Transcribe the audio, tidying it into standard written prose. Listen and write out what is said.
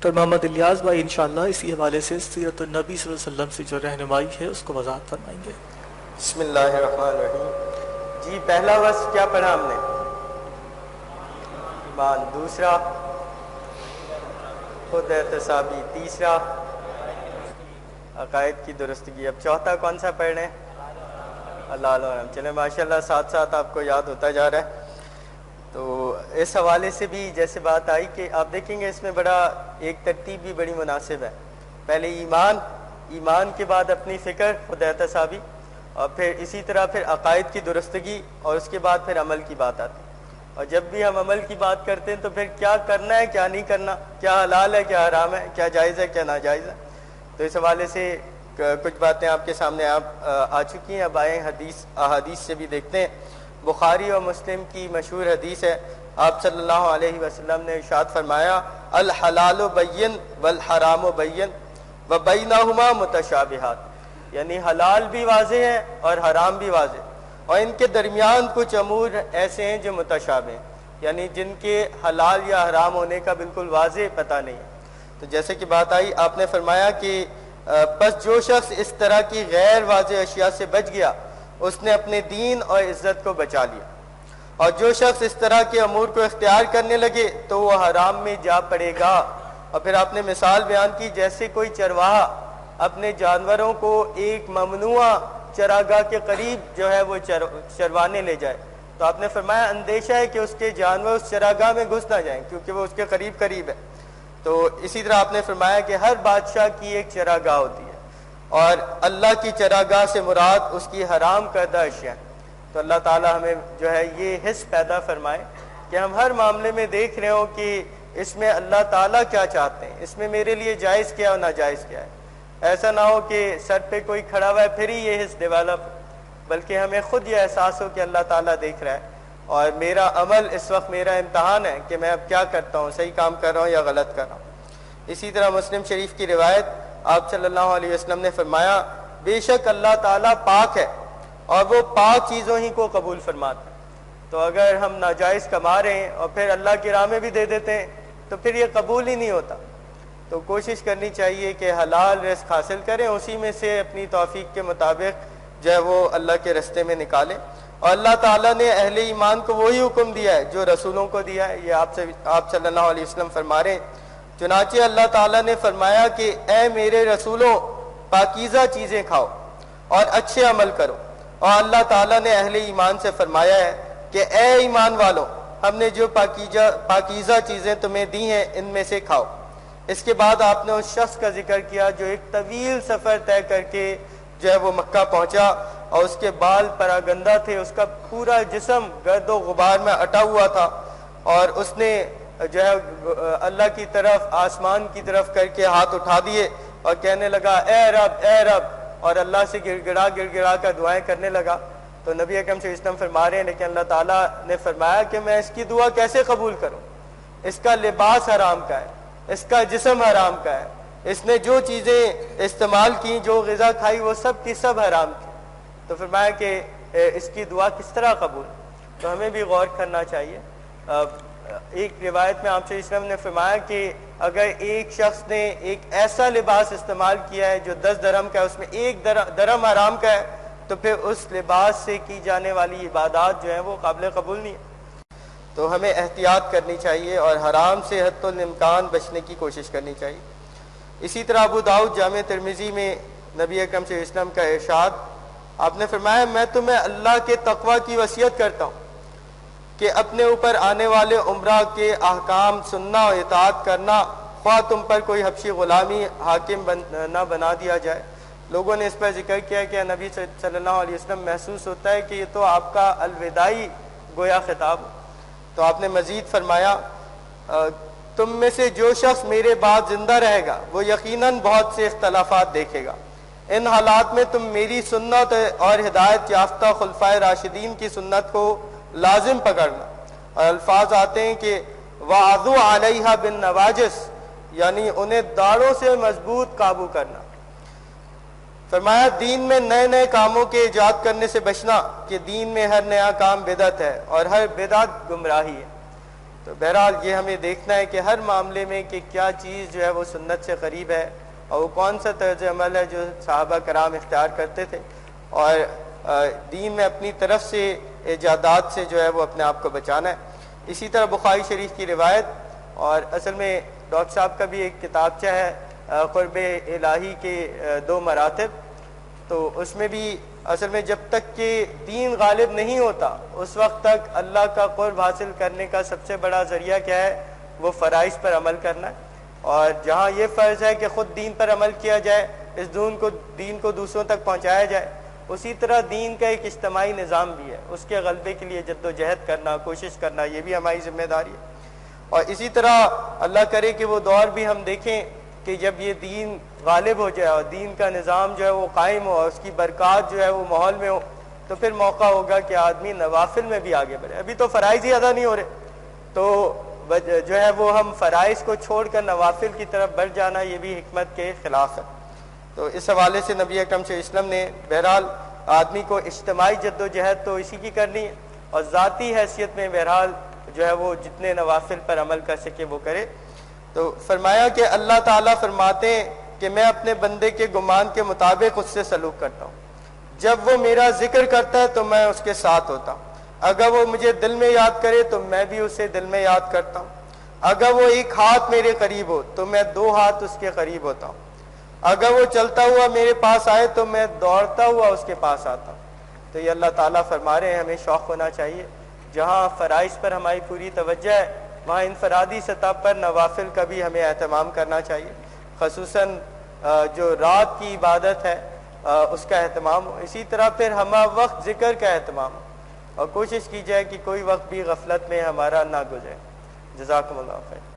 Doctor محمد الیاس بھائی انشاءاللہ اسی حوالے سے سیرت النبی صلی اللہ علیہ وسلم سے جو رہنمائی ہے اس کو وضاحت فرمائیں گے۔ بسم اللہ الرحمن الرحیم۔ جی پہلا وصف کیا پڑھا ہم نے؟ ایمان۔ دوسرا خود احتسابی۔ تیسرا عقائد کی درستگی۔ اب چوتھا کون سا پڑھ رہے ہیں؟ حلال و حرام۔ چلیں ماشاءاللہ ساتھ ساتھ آپ کو یاد ہوتا جا رہا ہے۔ تو اس حوالے سے بھی جیسے بات آئی کہ آپ دیکھیں گے اس میں بڑا ایک ترتیب بھی بڑی مناسب ہے۔ پہلے ایمان، ایمان کے بعد اپنی فکر خود احتسابی، اور پھر اسی طرح پھر عقائد کی درستگی، اور اس کے بعد پھر عمل کی بات آتی ہے۔ اور جب بھی ہم عمل کی بات کرتے ہیں تو پھر کیا کرنا ہے کیا نہیں کرنا، کیا حلال ہے کیا حرام ہے، کیا جائز ہے کیا ناجائز ہے۔ تو اس حوالے سے کچھ باتیں آپ کے سامنے آ چکی ہیں۔ اب آئیں احادیث سے بھی دیکھتے ہیں۔ بخاری اور مسلم کی مشہور حدیث ہے، آپ صلی اللہ علیہ وسلم نے ارشاد فرمایا الحلال بین والحرام بین وبینہما متشابہات، یعنی حلال بھی واضح ہے اور حرام بھی واضح، اور ان کے درمیان کچھ امور ایسے ہیں جو متشابہ ہیں، یعنی جن کے حلال یا حرام ہونے کا بالکل واضح پتہ نہیں ہے۔ تو جیسے کہ بات آئی، آپ نے فرمایا کہ پس جو شخص اس طرح کی غیر واضح اشیاء سے بچ گیا اس نے اپنے دین اور عزت کو بچا لیا، اور جو شخص اس طرح کے امور کو اختیار کرنے لگے تو وہ حرام میں جا پڑے گا۔ اور پھر آپ نے مثال بیان کی جیسے کوئی چرواہا اپنے جانوروں کو ایک ممنوع چراگاہ کے قریب جو ہے وہ چروانے لے جائے، تو آپ نے فرمایا اندیشہ ہے کہ اس کے جانور اس چراگاہ میں گھس نہ جائیں کیونکہ وہ اس کے قریب ہے۔ تو اسی طرح آپ نے فرمایا کہ ہر بادشاہ کی ایک چراگاہ ہوتی ہے، اور اللہ کی چراگاہ سے مراد اس کی حرام کردہ اشیاء ہے۔ تو اللہ تعالی ہمیں جو ہے یہ حس پیدا فرمائے کہ ہم ہر معاملے میں دیکھ رہے ہوں کہ اس میں اللہ تعالیٰ کیا چاہتے ہیں، اس میں میرے لیے جائز کیا اور ناجائز کیا ہے۔ ایسا نہ ہو کہ سر پہ کوئی کھڑا ہوا ہے پھر ہی یہ حس ڈیولپ، بلکہ ہمیں خود یہ احساس ہو کہ اللہ تعالیٰ دیکھ رہا ہے، اور میرا عمل اس وقت میرا امتحان ہے کہ میں اب کیا کرتا ہوں، صحیح کام کر رہا ہوں یا غلط کر رہا ہوں۔ اسی طرح مسلم شریف کی روایت، آپ صلی اللہ علیہ وسلم نے فرمایا بے شک اللہ تعالیٰ پاک ہے اور وہ پاک چیزوں ہی کو قبول فرماتا ہے۔ تو اگر ہم ناجائز کما رہے ہیں اور پھر اللہ کی راہ میں بھی دے دیتے ہیں تو پھر یہ قبول ہی نہیں ہوتا۔ تو کوشش کرنی چاہیے کہ حلال رزق حاصل کریں، اسی میں سے اپنی توفیق کے مطابق جو ہے وہ اللہ کے رستے میں نکالیں۔ اور اللہ تعالیٰ نے اہل ایمان کو وہی حکم دیا ہے جو رسولوں کو دیا ہے، یہ آپ صلی اللہ علیہ وسلم فرما رہے ہیں۔ چنانچہ اللہ تعالیٰ نے فرمایا کہ اے میرے رسولوں پاکیزہ چیزیں کھاؤ اور اچھے عمل کرو، اور اللہ تعالیٰ نے اہل ایمان سے فرمایا ہے کہ اے ایمان والو ہم نے جو پاکیزہ چیزیں تمہیں دی ہیں ان میں سے کھاؤ۔ اس کے بعد آپ نے اس شخص کا ذکر کیا جو ایک طویل سفر طے کر کے جو ہے وہ مکہ پہنچا، اور اس کے بال پراگندہ تھے، اس کا پورا جسم گرد و غبار میں اٹا ہوا تھا، اور اس نے جو ہے اللہ کی طرف آسمان کی طرف کر کے ہاتھ اٹھا دیے اور کہنے لگا اے رب اے رب، اور اللہ سے گڑ گڑا کر دعائیں کرنے لگا۔ تو نبی اکرم صلی اللہ علیہ وسلم فرما رہے ہیں لیکن اللہ تعالیٰ نے فرمایا کہ میں اس کی دعا کیسے قبول کروں، اس کا لباس حرام کا ہے، اس کا جسم حرام کا ہے، اس نے جو چیزیں استعمال کی، جو غذا کھائی، وہ سب کی سب حرام تھی۔ تو فرمایا کہ اس کی دعا کس طرح قبول؟ تو ہمیں بھی غور کرنا چاہیے۔ ایک روایت میں آپ صلی اللہ علیہ وسلم نے فرمایا کہ اگر ایک شخص نے ایک ایسا لباس استعمال کیا ہے جو 10 درہم کا ہے، اس میں 1 درہم حرام کا ہے، تو پھر اس لباس سے کی جانے والی عبادات جو ہیں وہ قابل قبول نہیں ہے۔ تو ہمیں احتیاط کرنی چاہیے اور حرام سے حد الامکان بچنے کی کوشش کرنی چاہیے۔ اسی طرح ابو داؤد جامع ترمذی میں نبی اکرم صلی اللہ علیہ وسلم کا ارشاد، آپ نے فرمایا میں تمہیں اللہ کے تقوی کی وصیت کرتا ہوں کہ اپنے اوپر آنے والے عمرہ کے احکام سننا اور اطاعت کرنا، خواہ تم پر کوئی حبشی غلامی حاکم نہ بنا دیا جائے۔ لوگوں نے اس پر ذکر کیا کہ نبی صلی اللہ علیہ وسلم محسوس ہوتا ہے کہ یہ تو آپ کا الوداعی گویا خطاب ہو۔ تو آپ نے مزید فرمایا تم میں سے جو شخص میرے بعد زندہ رہے گا وہ یقیناً بہت سے اختلافات دیکھے گا، ان حالات میں تم میری سنت اور ہدایت یافتہ خلفائے راشدین کی سنت کو لازم پکڑنا۔ اور الفاظ آتے ہیں کہ وَعَضُوا عَلَيْهَا بِالنَّوَاجِسِ، یعنی انہیں داڑھوں سے مضبوط قابو کرنا۔ فرمایا دین میں نئے نئے کاموں کے ایجاد کرنے سے بچنا کہ دین میں ہر نیا کام بدعت ہے اور ہر بدعت گمراہی ہے۔ تو بہرحال یہ ہمیں دیکھنا ہے کہ ہر معاملے میں کہ کیا چیز جو ہے وہ سنت سے قریب ہے، اور وہ کون سا طرز عمل ہے جو صحابہ کرام اختیار کرتے تھے، اور دین میں اپنی طرف سے ایجادات سے جو ہے وہ اپنے آپ کو بچانا ہے۔ اسی طرح بخاری شریف کی روایت، اور اصل میں ڈاکٹر صاحب کا بھی ایک کتابچہ ہے قرب الہی کے 2 مراتب، تو اس میں بھی اصل میں جب تک کہ دین غالب نہیں ہوتا اس وقت تک اللہ کا قرب حاصل کرنے کا سب سے بڑا ذریعہ کیا ہے، وہ فرائض پر عمل کرنا ہے، اور جہاں یہ فرض ہے کہ خود دین پر عمل کیا جائے، اس دین کو دوسروں تک پہنچایا جائے، اسی طرح دین کا ایک اجتماعی نظام بھی ہے، اس کے غلبے کے لیے جد و جہد کرنا، کوشش کرنا، یہ بھی ہماری ذمہ داری ہے۔ اور اسی طرح اللہ کرے کہ وہ دور بھی ہم دیکھیں کہ جب یہ دین غالب ہو جائے اور دین کا نظام جو ہے وہ قائم ہو اور اس کی برکات جو ہے وہ ماحول میں ہو، تو پھر موقع ہوگا کہ آدمی نوافل میں بھی آگے بڑھے۔ ابھی تو فرائض ہی ادا نہیں ہو رہے، تو جو ہے وہ ہم فرائض کو چھوڑ کر نوافل کی طرف بڑھ جانا، یہ بھی حکمت کے خلاف ہے۔ تو اس حوالے سے نبی اکرم صلی اللہ علیہ وسلم نے بہرحال آدمی کو اجتماعی جد و جہد تو اسی کی کرنی ہے، اور ذاتی حیثیت میں بہرحال جو ہے وہ جتنے نوافل پر عمل کر سکے وہ کرے۔ تو فرمایا کہ اللہ تعالیٰ فرماتے ہیں کہ میں اپنے بندے کے گمان کے مطابق اس سے سلوک کرتا ہوں، جب وہ میرا ذکر کرتا ہے تو میں اس کے ساتھ ہوتا ہوں، اگر وہ مجھے دل میں یاد کرے تو میں بھی اسے دل میں یاد کرتا ہوں، اگر وہ ایک ہاتھ میرے قریب ہو تو میں 2 ہاتھ اس کے قریب ہوتا ہوں، اگر وہ چلتا ہوا میرے پاس آئے تو میں دوڑتا ہوا اس کے پاس آتا ہوں۔ تو یہ اللہ تعالیٰ فرما رہے ہیں ہمیں شوق ہونا چاہیے، جہاں فرائض پر ہماری پوری توجہ ہے وہاں انفرادی سطح پر نوافل کا بھی ہمیں اہتمام کرنا چاہیے، خصوصاً جو رات کی عبادت ہے اس کا اہتمام ہو، اسی طرح پھر ہمہ وقت ذکر کا اہتمام ہو، اور کوشش کی جائے کہ کوئی وقت بھی غفلت میں ہمارا نہ گزرے۔ جزاکم اللہ خیر۔